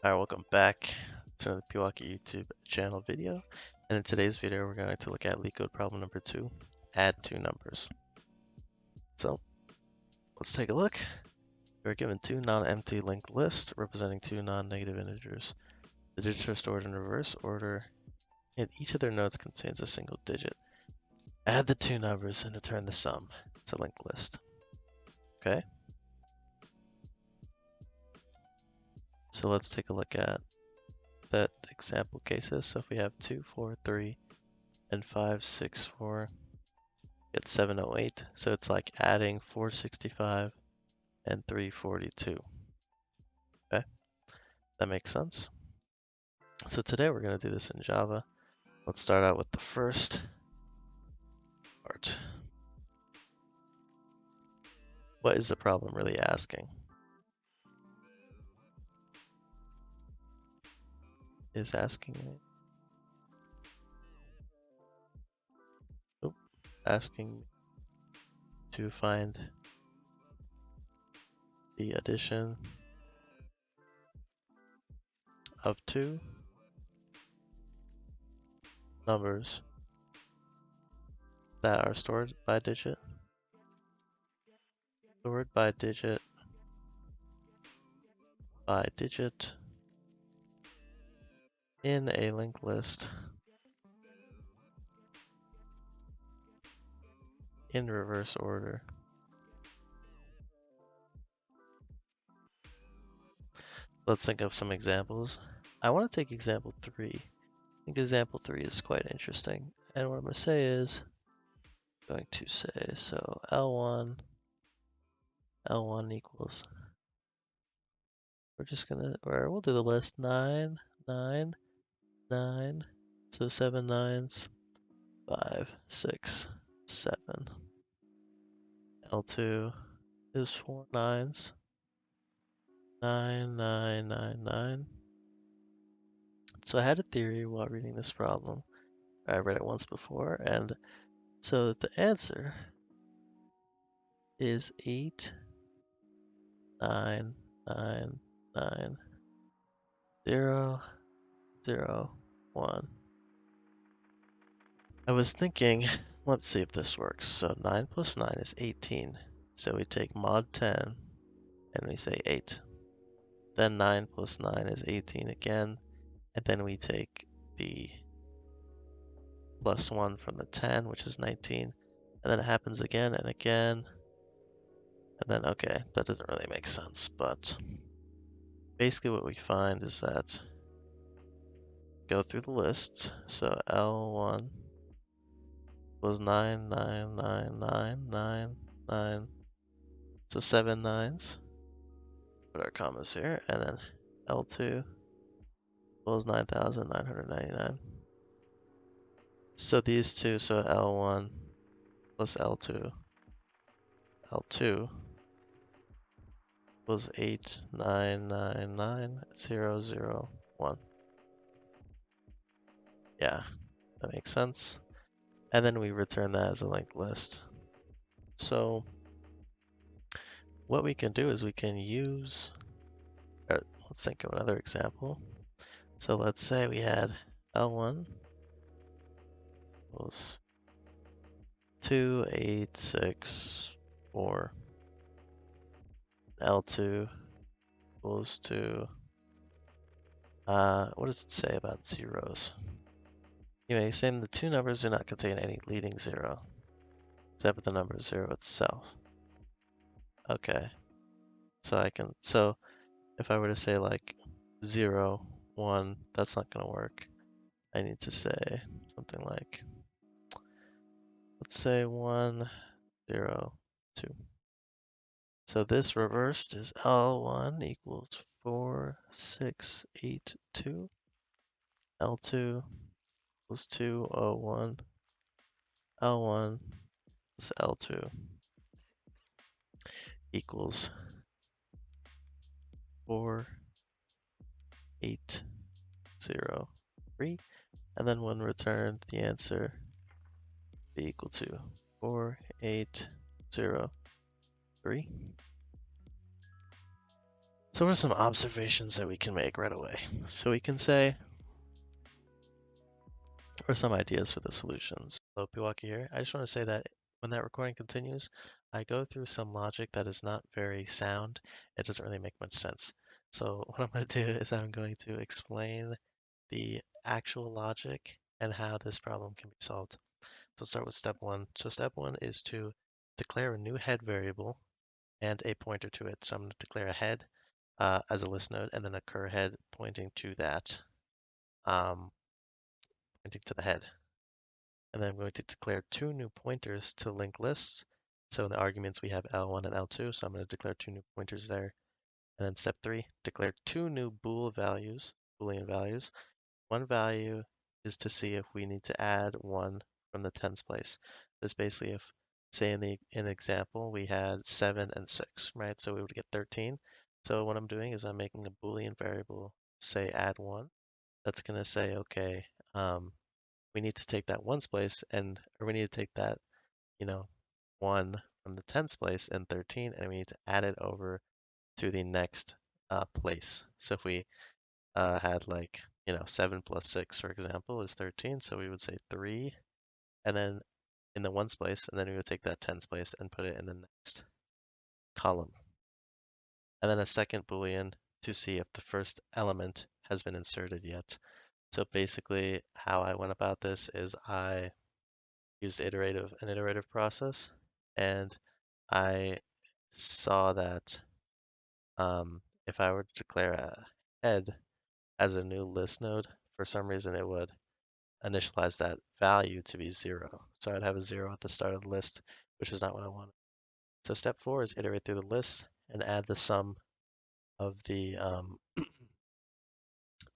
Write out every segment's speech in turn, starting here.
Alright, welcome back to the Pewaukee YouTube channel video. And in today's video, we're going to look at Leetcode problem number 2, add two numbers. So, let's take a look. We're given two non-empty linked lists representing two non-negative integers. The digits are stored in reverse order, and each of their nodes contains a single digit. Add the two numbers and return the sum to linked list. Okay? So let's take a look at that example cases. So if we have 2, 4, 3, and 5, 6, 4, get 708. So it's like adding 465 and 342. Okay, that makes sense. So today we're going to do this in Java. Let's start out with the first part. What is the problem really asking? Is asking me, asking to find the addition of two numbers that are stored by digit by digit in a linked list in reverse order. Let's think of some examples. I want to take example 3. I think example 3 is quite interesting. And what I'm going to say is, so L1 equals, we'll do the list 9, 9, 9, so 7 nines, 5, 6, 7. L2 is 4 nines, 9, 9, 9, 9. So I had a theory while reading this problem. I read it once before, and so the answer is 8, 9, 9, 9, 0, 0, 1. I was thinking, let's see if this works. So 9 plus 9 is 18. So we take mod 10 and we say 8. Then 9 plus 9 is 18 again. And then we take the plus 1 from the 10, which is 19. And then it happens again and again. And then, okay, that doesn't really make sense. But basically what we find is that go through the list. So L1 was 9, 9, 9, 9, 9, 9. So 7 nines. Put our commas here. And then L2 was 9,999. So these two, so L1 plus L2. L2 was 8,999,001. Yeah, that makes sense. And then we return that as a linked list. So what we can do is we can use, let's think of another example. So let's say we had L1 was 2, 8, 6, 4. L2 equals to, what does it say about zeros? Anyway, saying the two numbers do not contain any leading zero, except for the number 0 itself. Okay, so if I were to say like 0, 1, that's not gonna work. I need to say something like, let's say 1, 0, 2. So this reversed is L1 equals 4, 6, 8, 2. L2 equals 2, 0, 1. L1 plus L2 equals 4, 8, 0, 3. And then when returned, the answer be equal to 4, 8, 0, 3. So what are some observations that we can make right away? So we can say, or some ideas for the solutions. Hello, Piwaki here. I just want to say that when that recording continues, I go through some logic that is not very sound. It doesn't really make much sense. So what I'm going to do is I'm going to explain the actual logic and how this problem can be solved. So let's start with step one. So step one is to declare a new head variable and a pointer to it. So I'm going to declare a head as a list node and then a cur head pointing to that, pointing to the head. And then I'm going to declare two new pointers to linked lists. So in the arguments we have L1 and L2, so I'm going to declare two new pointers there. And then step three, declare two new Boolean values. One value is to see if we need to add one from the tens place. This basically if, say in the example, we had 7 and 6, right? So we would get 13. So what I'm doing is I'm making a Boolean variable, say add 1. That's going to say, okay, we need to take that ones place or we need to take that, 1 from the tens place in 13, and we need to add it over to the next place. So if we had 7 plus 6, for example, is 13, so we would say 3, and then in the ones place, and then we would take that tens place and put it in the next column. And then a second Boolean to see if the first element has been inserted yet. So basically how I went about this is I used an iterative process, and I saw that if I were to declare a head as a new list node, for some reason it would initialize that value to be 0. So I'd have a 0 at the start of the list, which is not what I wanted. So step 4 is iterate through the list and add the sum of the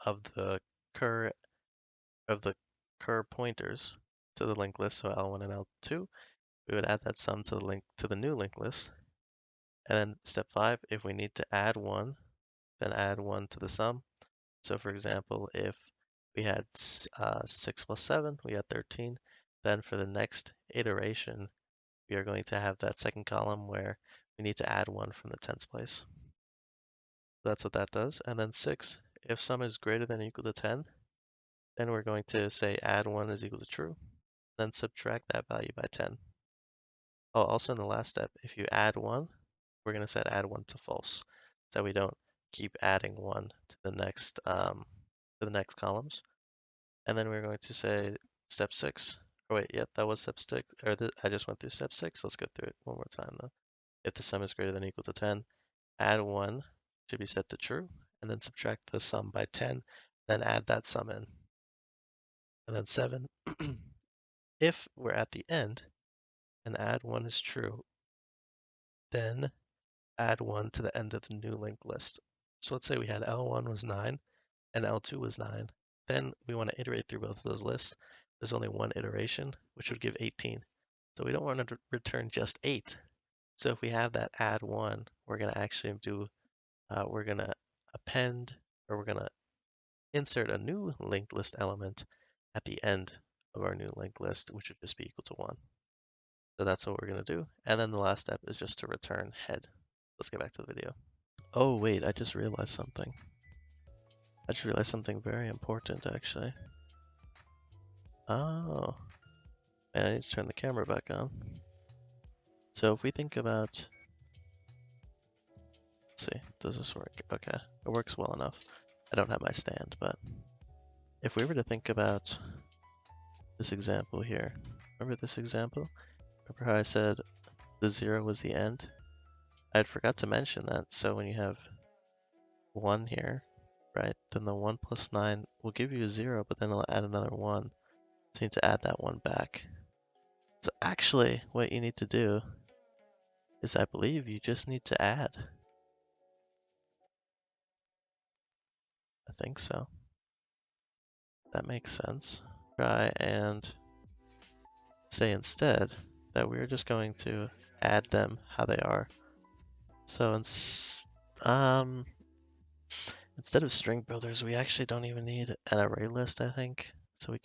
of the cur pointers to the linked list. So L1 and L2, we would add that sum to the new linked list. And then step 5, if we need to add 1, then add 1 to the sum. So for example, if we had 6 plus 7, we had 13. Then for the next iteration, we are going to have that second column where we need to add 1 from the tens place. That's what that does. And then 6, if sum is greater than or equal to 10, then we're going to say add 1 is equal to true, then subtract that value by 10. Oh, also in the last step, if you add 1, we're going to set add 1 to false, so we don't keep adding 1 to the next columns. And then we're going to say step 6. Oh wait, yep, that was step 6. I just went through step 6. Let's go through it one more time though. If the sum is greater than or equal to 10, add 1 should be set to true, and then subtract the sum by 10, then add that sum in. And then 7, if we're at the end and add 1 is true, then add 1 to the end of the new linked list. So let's say we had L1 was 9 and L2 was 9. Then we want to iterate through both of those lists. There's only one iteration, which would give 18. So we don't want to return just 8. So if we have that add 1, we're going to actually we're going to append, or we're going to insert a new linked list element at the end of our new linked list, which would just be equal to 1. So that's what we're going to do. And then the last step is just to return head. Let's get back to the video. Oh, wait, I just realized something. Very important, actually. Oh, and I need to turn the camera back on. So if we think about, let's see, does this work? Okay, it works well enough. I don't have my stand, but if we were to think about this example here, remember this example? Remember how I said the 0 was the end? I had forgot to mention that. So when you have 1 here, right, then the 1 plus 9 will give you a 0, but then it'll add another 1. So you need to add that 1 back. So actually, what you need to do is, I believe you just need to add. I think so. That makes sense. Try and say instead that we're just going to add them how they are. So instead of string builders, we actually don't even need an array list, I think. So we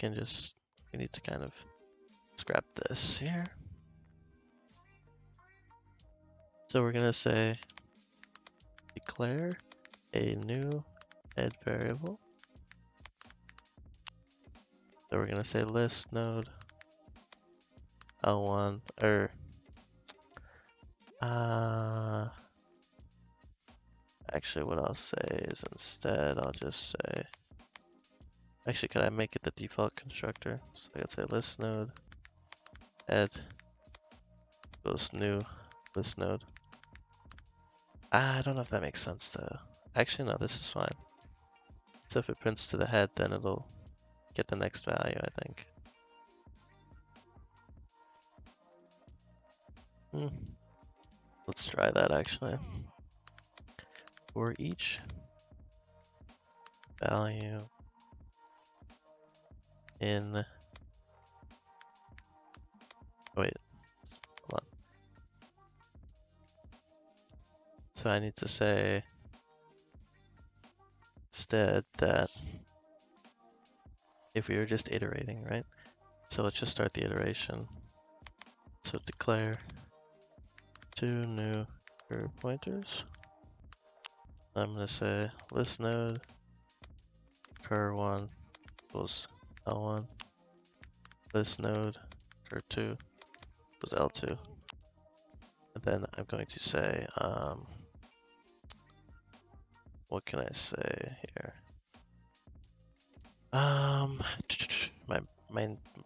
need to kind of scrap this here. So we're gonna say declare a new head variable. So we're gonna say list node L1 or actually what I'll say is instead I'll just say, actually could I make it the default constructor? So I could say list node head equals new list node. I don't know if that makes sense though. Actually no, this is fine. So if it prints to the head, then it'll get the next value, I think. Let's try that actually. For each value in, wait, hold on. So I need to say instead that if we were just iterating, right? So let's just start the iteration. So declare 2 new curve pointers. I'm gonna say list node cur1 equals L1, list node cur2 equals L2. And then I'm going to say, what can I say here? My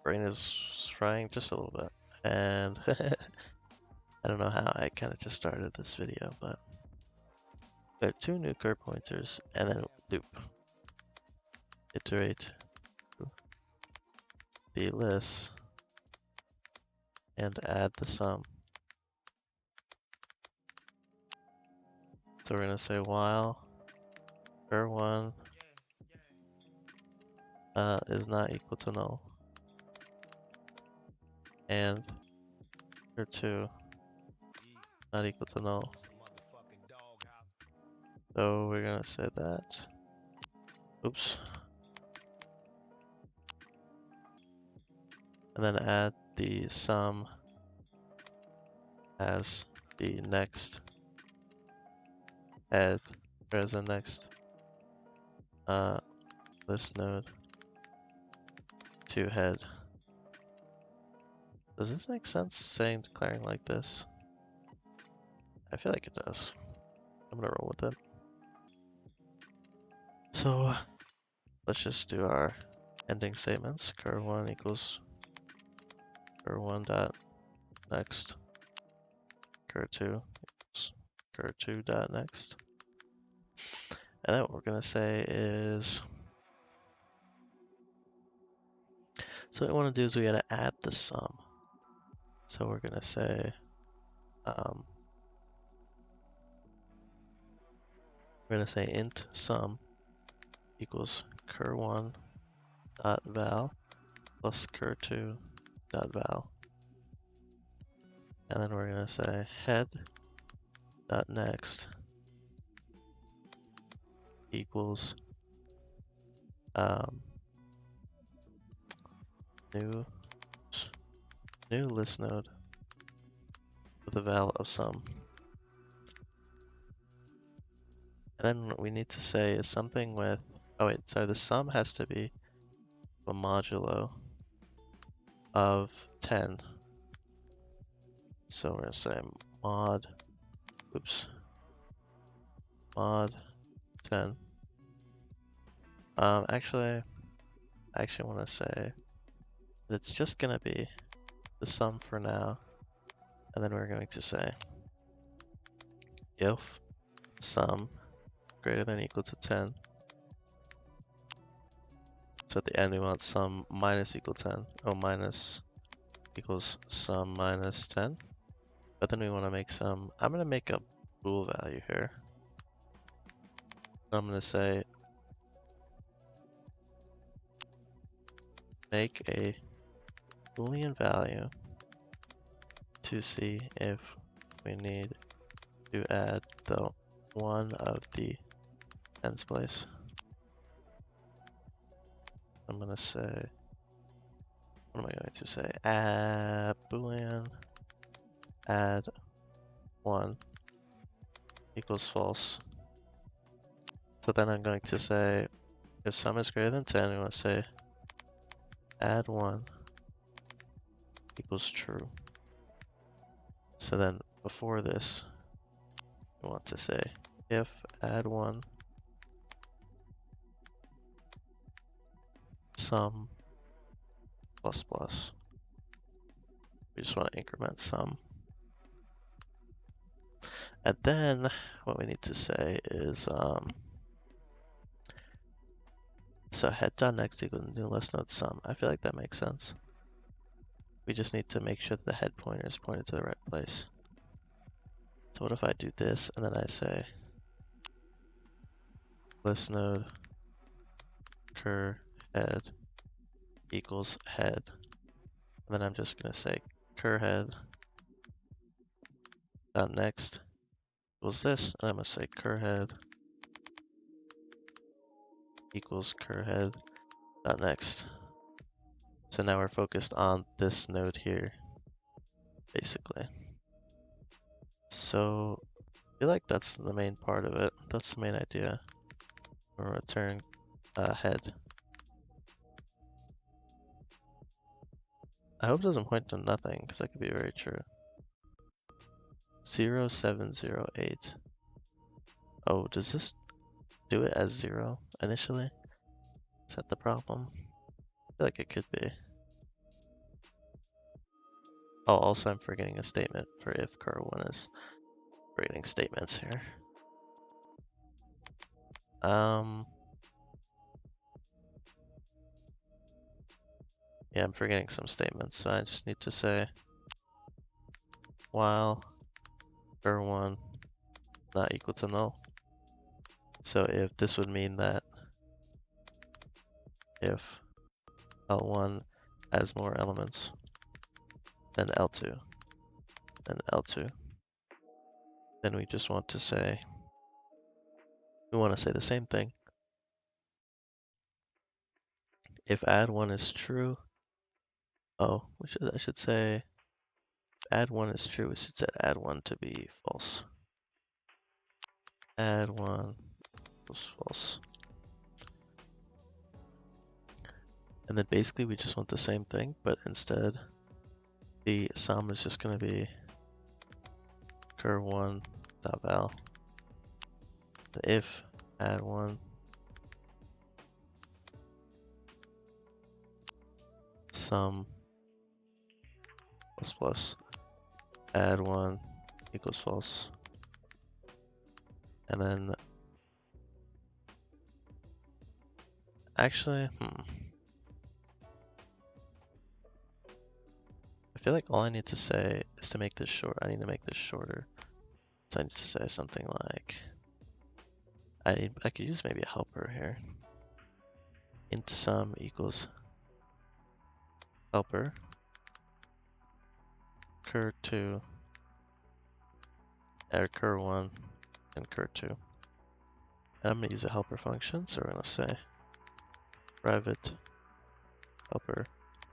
brain is frying just a little bit, and I don't know how I kind of just started this video, but there are 2 new curve pointers, and then loop, iterate the list, and add the sum. So we're gonna say while cur1 is not equal to null, and cur2 not equal to null. So we're gonna say that. Oops. And then add the sum as the next head, or as the next list node to head. Does this make sense saying declaring like this? I feel like it does. I'm gonna roll with it. So let's just do our ending statements. Cur1 equals cur1 dot next, cur2 equals cur2 dot next. And then what we're gonna say is, so what we want to do is we gotta add the sum. So we're gonna say int sum equals cur1 dot val plus cur2 dot val, and then we're gonna say head dot next equals new list node with a val of sum. And then what we need to say is something with, oh wait, sorry, the sum has to be a modulo of 10. So we're gonna say mod 10. Actually, I actually want to say that it's just gonna be the sum for now, and then we're going to say if sum greater than or equal to 10. So at the end we want sum minus equal 10. Oh, minus equals sum minus 10. But then we want to make some, I'm going to make a bool value here. I'm going to say make a Boolean value to see if we need to add the one of the tens place. I'm going to say, what am I going to say? Add Boolean add 1 equals false. So then I'm going to say, if sum is greater than 10, we want to say add 1 equals true. So then before this, we want to say if add 1 sum plus plus. We just want to increment sum. And then what we need to say is, so head.next equals new list node sum. I feel like that makes sense. We just need to make sure that the head pointer is pointed to the right place. So what if I do this and then I say list node cur head equals head. And then I'm just gonna say cur head dot next equals this, and I'm gonna say cur head equals cur head dot next. So now we're focused on this node here, basically. So I feel like that's the main part of it. That's the main idea. We'll return head. I hope it doesn't point to nothing, because that could be very true. 0708. Oh, does this do it as 0 initially? Is that the problem? I feel like it could be. Oh, also I'm forgetting a statement for if car1 is forgetting statements here. Yeah, I'm forgetting some statements, so I just need to say while car1 not equal to null. So if this would mean that if L1 has more elements than L2, then we just want to say, we want to say the same thing. If add1 is true, I should say add1 is true, we should set add1 to be false. Add1 equals false. And then basically we just want the same thing, but instead the sum is just going to be cur1.val. If add1 sum plus plus add1 equals false. And then actually, I feel like all I need to say is to make this short. I need to make this shorter. So I need to say something like, I could use maybe a helper here. Int sum equals helper cur2 or cur1 and cur2. And I'm gonna use a helper function, so we're gonna say private helper.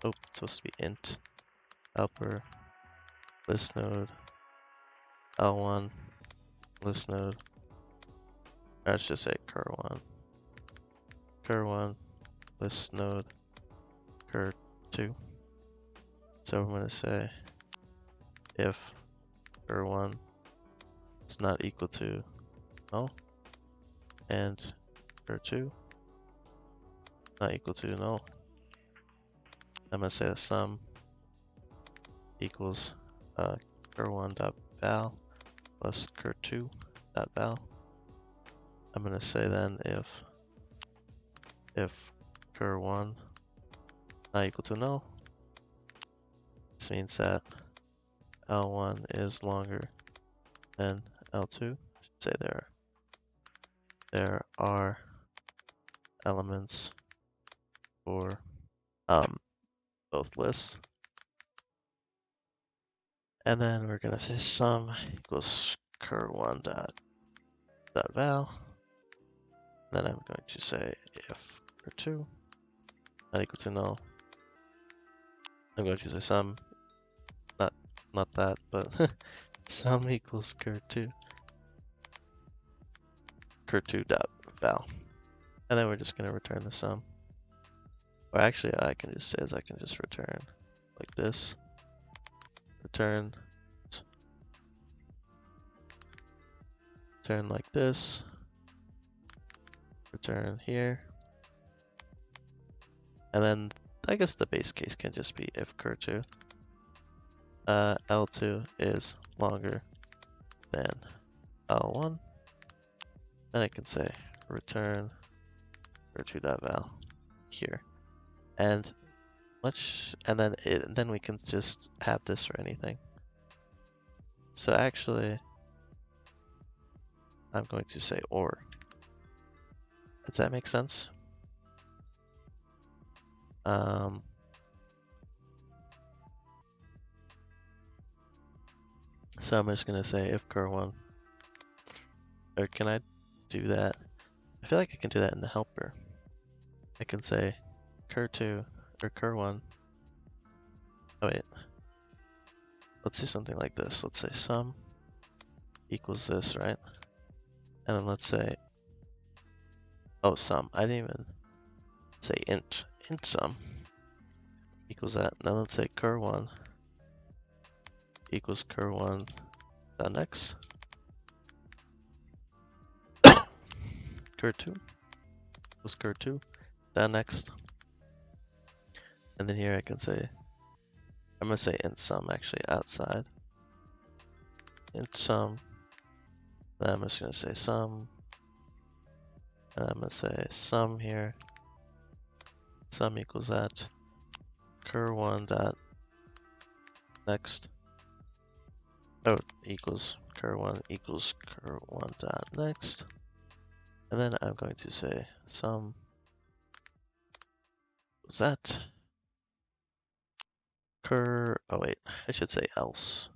Oh, it's supposed to be int helper list node L1 list node. Let's just say cur1 list node cur2. So I'm going to say if cur1 is not equal to null and cur2 not equal to null. I'm going to say the sum equals cur1.val plus cur2.val. I'm going to say then if cur1 not equal to null, this means that L1 is longer than L2. I should say there are elements for both lists. And then we're gonna say sum equals cur1.val. Then I'm going to say if cur2 not equal to null, I'm going to say sum, not that, but sum equals cur2 dot val. And then we're just going to return the sum. Or actually, I can just return like this. Return like this. Return here. And then I guess the base case can just be if cur2 L2 is longer than L1. Then I can say return cur2.val here. And then we can just have this for anything. So actually, I'm going to say or. Does that make sense? So I'm just gonna say if cur1, or can I do that? I feel like I can do that in the helper. I can say cur2 or cur1. Oh wait, let's do something like this. Let's say sum equals this, right? And then let's say, oh, sum. I didn't even say int sum equals that. Now let's say cur1 equals cur1 dot next. Cur2 equals cur2 dot next. And then here I can say, I'm gonna say int sum actually outside. Int sum. Then I'm just gonna say sum. And I'm gonna say sum here. Sum equals that. Cur1 dot next. Oh, equals cur1 equals cur1 dot next. And then I'm going to say sum was that cur, oh wait, I should say else.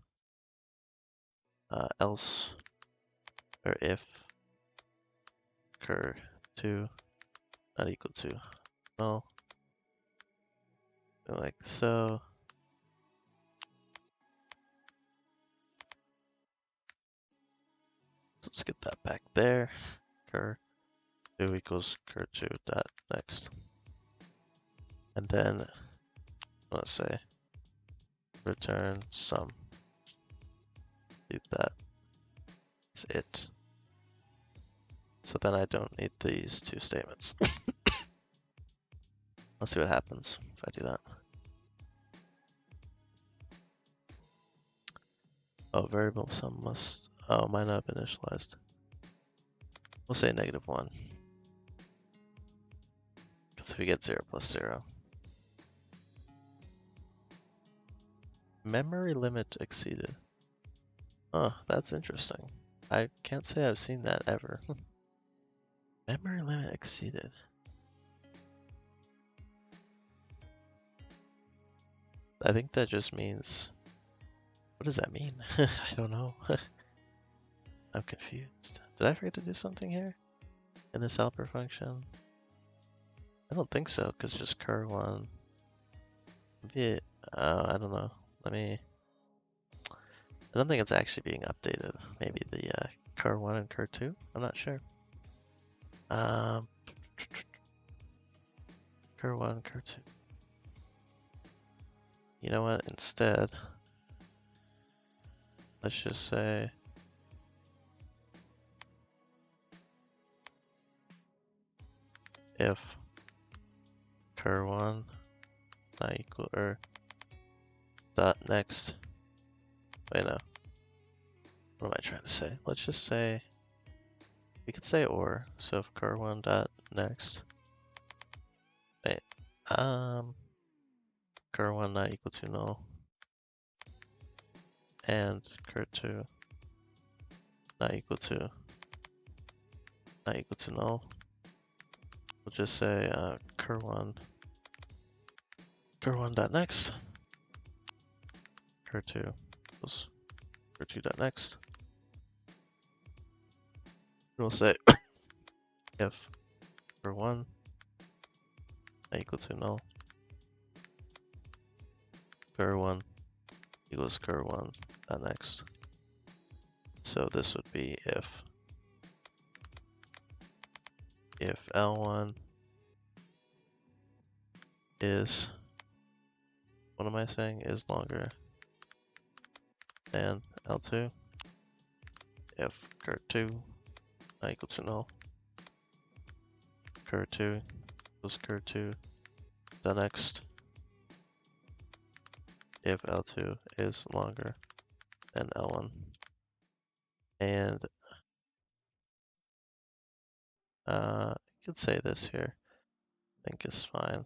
Else, or if cur2 not equal to null. Like so. Let's get that back there. Cur2 equals cur2 dot next. And then let's say return sum. Do that. That's it. So then I don't need these two statements. Let's see what happens if I do that. Oh, variable sum must, oh, might not have been initialized. We'll say -1. Because we get 0 plus 0. Memory limit exceeded. Oh, that's interesting. I can't say I've seen that ever. Memory limit exceeded. I think that just means, what does that mean? I don't know. I'm confused. Did I forget to do something here in this helper function? I don't think so, because just cur1. Maybe, I don't know. I don't think it's actually being updated. Maybe the cur1 and cur2. I'm not sure. Cur1, cur2. You know what? Instead, let's just say if cur1 not equal or dot next. Wait, no. What am I trying to say? Let's just say we could say or. So if cur1 dot next. Wait. Cur1 not equal to null. And cur2 not equal to null. We'll just say cur1 dot next. Cur2 equals cur2 dot next. We'll say if cur1 not equal to null. Cur1 equals cur1 dot next. So this would be if if L1 is, what am I saying, is longer than L2, if cur2 not equal to null, cur2 equals cur2, the next if L2 is longer than L1. And you could say this here, I think is fine.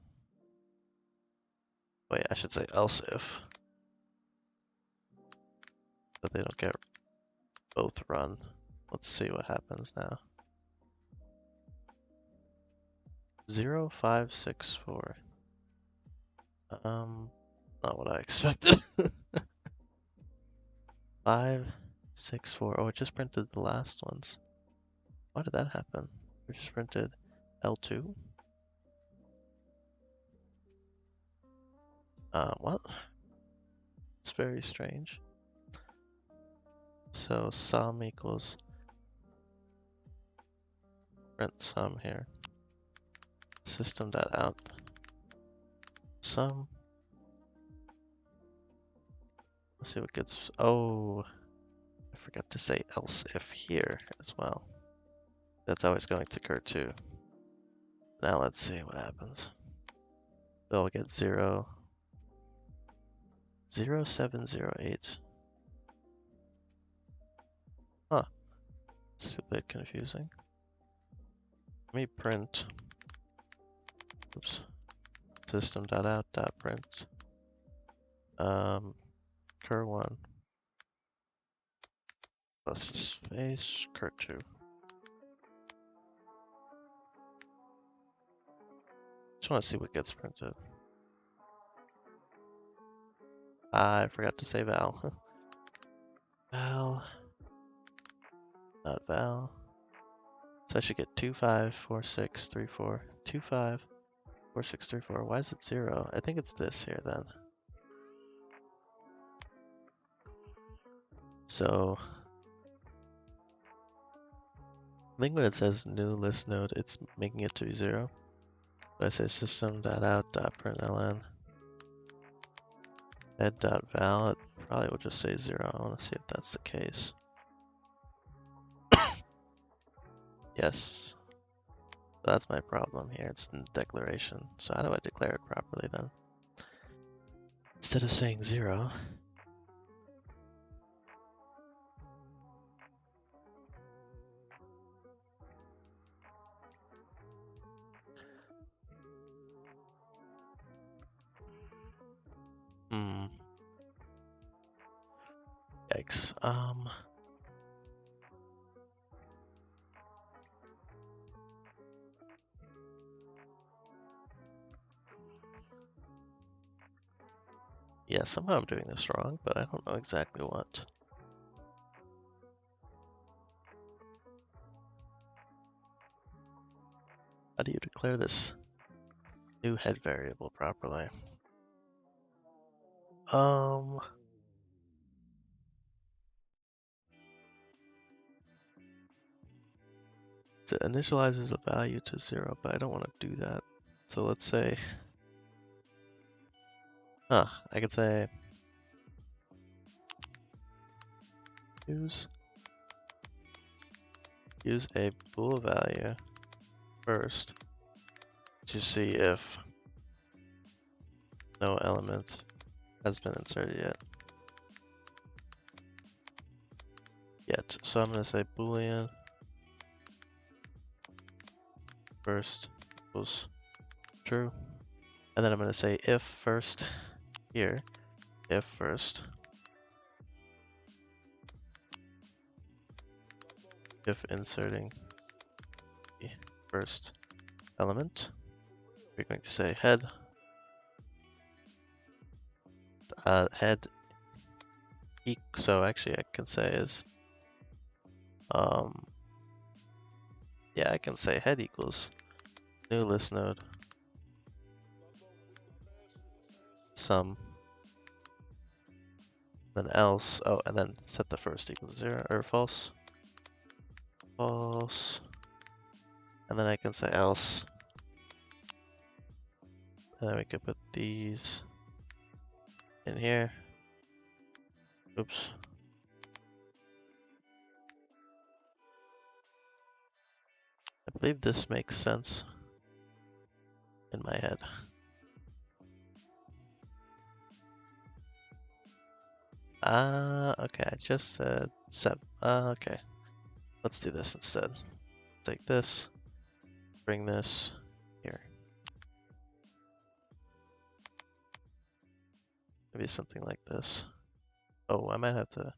Wait, I should say else if, so they don't get both run. Let's see what happens now. 0, 5, 6, 4. Not what I expected. 5, 6, 4. Oh, it just printed the last ones. Why did that happen? We just printed L2. What? It's very strange. So sum equals print sum here. System.out sum. Let's see what gets. Oh, I forgot to say else if here as well. That's always going to cur2. Now let's see what happens. They'll get 0, 0, 7, 0, 8. Huh, it's a bit confusing. Let me print, oops, system.out.print, cur1 plus space cur2. Just want to see what gets printed. I forgot to say val. Val, not val. So I should get 2, 5, 4, 6, 3, 4, 2, 5, 4, 6, 3, 4. Why is it 0? I think it's this here then. So I think when it says new list node, it's making it to be 0. So I say system.out.println head.val, it probably will just say 0. I want to see if that's the case. Yes. That's my problem here. It's in the declaration. So how do I declare it properly then? Instead of saying 0, yikes. Yeah, somehow I'm doing this wrong, but I don't know exactly what. How do you declare this new head variable properly? So it initializes a value to 0, but I don't want to do that. So let's say, I could say use a bool value first to see if no element has been inserted yet. So I'm going to say boolean first equals true, and then I'm going to say if first here, if first, if inserting the first element, we're going to say head so actually I can say is yeah, I can say head equals new list node sum, then else, and then set the first equals 0 or false, And then I can say else. And then we could put these in here. Oops. I believe this makes sense in my head. Okay, I just said okay. Let's do this instead. Take this, bring this here. Maybe something like this. Oh, I might have to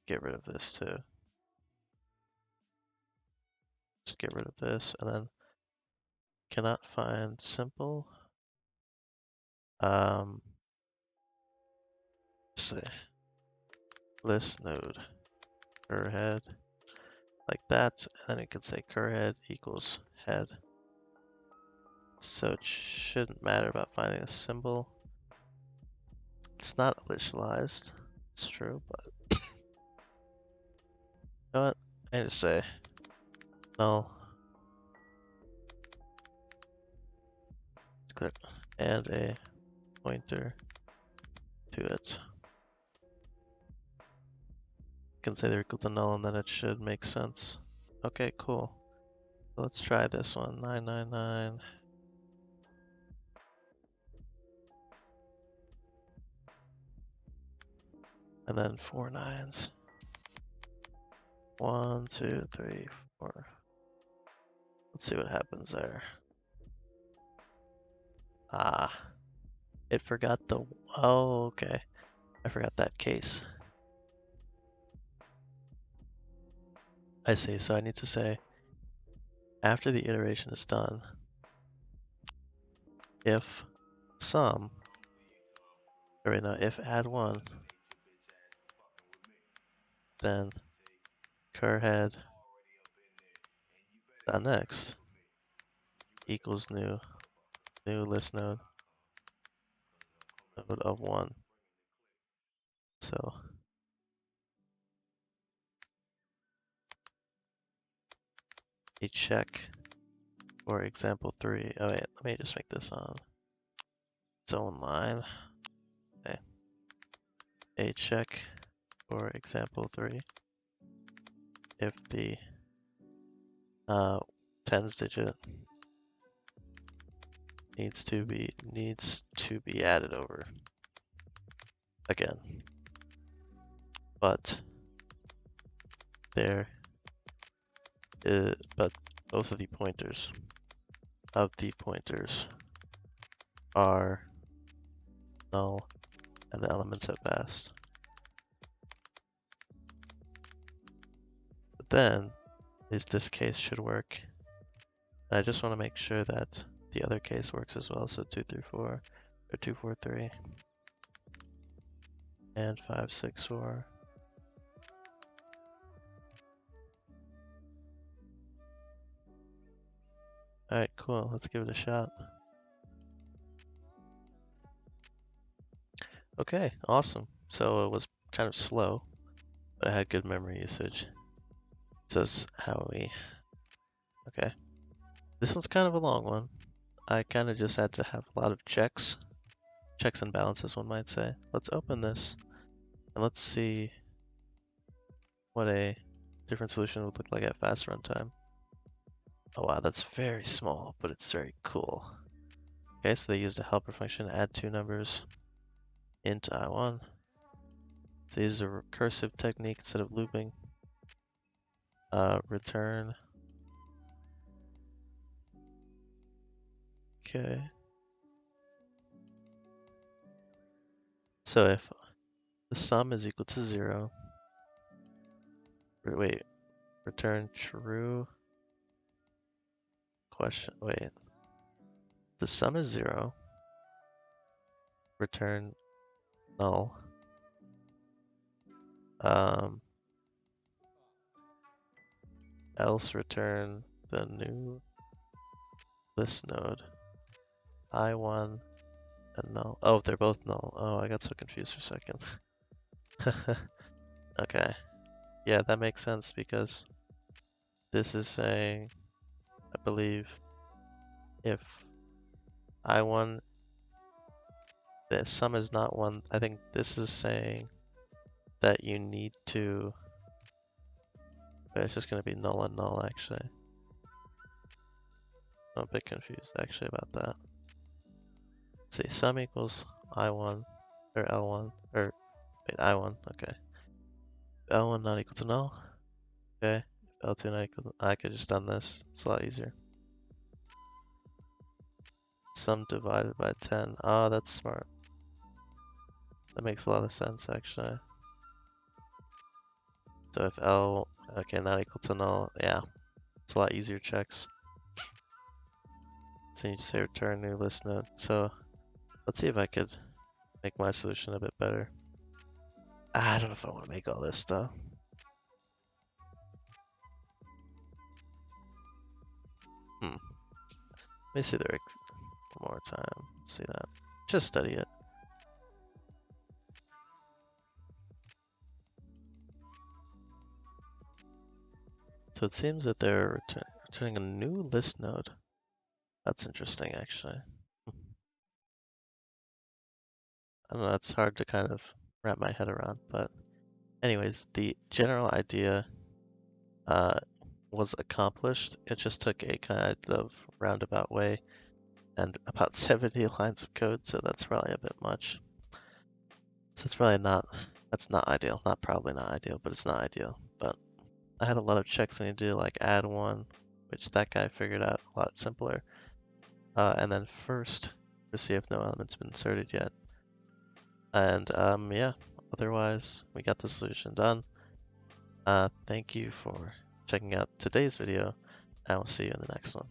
get rid of this too. Just get rid of this, and then cannot find simple. Say list node cur head like that, and then it could say cur head equals head. So it shouldn't matter about finding a symbol. It's not initialized. It's true, but you know what? I just say null click and a pointer to it. You can say they're equal to null, and then it should make sense. Okay, cool. Let's try this one. 999. And then 4 nines. 1, 2, 3, 4. Let's see what happens there. Ah, it forgot the. Oh, okay. I forgot that case. I see. So I need to say after the iteration is done, if sum, or no, if add 1, then cur head next equals new list node of 1. So a check for example 3. Oh wait, let me just make this on its own line. Okay. A check for example 3 if the tens digit needs to be added over again, but both of the pointers are null and the elements have passed. But then at least this case should work. I just want to make sure that the other case works as well. So 2 through 4 or 2, 4, 3 and 5, 6, 4. Alright, cool. Let's give it a shot. Okay, awesome. So it was kind of slow, but I had good memory usage. It says how we... Okay. This one's kind of a long one. I kind of just had to have a lot of checks and balances, one might say. Let's open this, and let's see what a different solution would look like at fast runtime. Oh wow, that's very small, but it's very cool. Okay, so they used a helper function, add 2 numbers into I1. So this is a recursive technique instead of looping. Return. Okay. So if the sum is equal to 0, wait, return true. Question, wait. The sum is 0. Return null. Else return the new list node. I1 and null. Oh, they're both null. Oh, I got so confused for a second. Okay. Yeah, that makes sense because this is saying I believe if I1, the sum is not 1, I think this is saying that you need to, it's just going to be null and null actually. I'm a bit confused actually about that. Let's see, sum equals I1, or L1, or wait, I1, okay. L1 not equal to null, okay. L2 not equal to, I could just done this, it's a lot easier. Sum divided by 10, oh that's smart. That makes a lot of sense actually. So if L, okay, not equal to null, yeah, it's a lot easier checks. So you just say return new list node. So let's see if I could make my solution a bit better. I don't know if I want to make all this stuff. Let me see the one more time. Let's see that. Just study it. So it seems that they're returning a new list node. That's interesting, actually. I don't know, it's hard to kind of wrap my head around, but anyways, the general idea was accomplished. It just took a kind of roundabout way and about 70 lines of code, so that's probably a bit much. So it's probably not, that's not ideal. Probably not ideal, but it's not ideal. But I had a lot of checks I need to do, like add one, which that guy figured out a lot simpler. And then first, to see if no element's been inserted yet. And yeah, otherwise, we got the solution done. Thank you for checking out today's video, and we'll see you in the next one.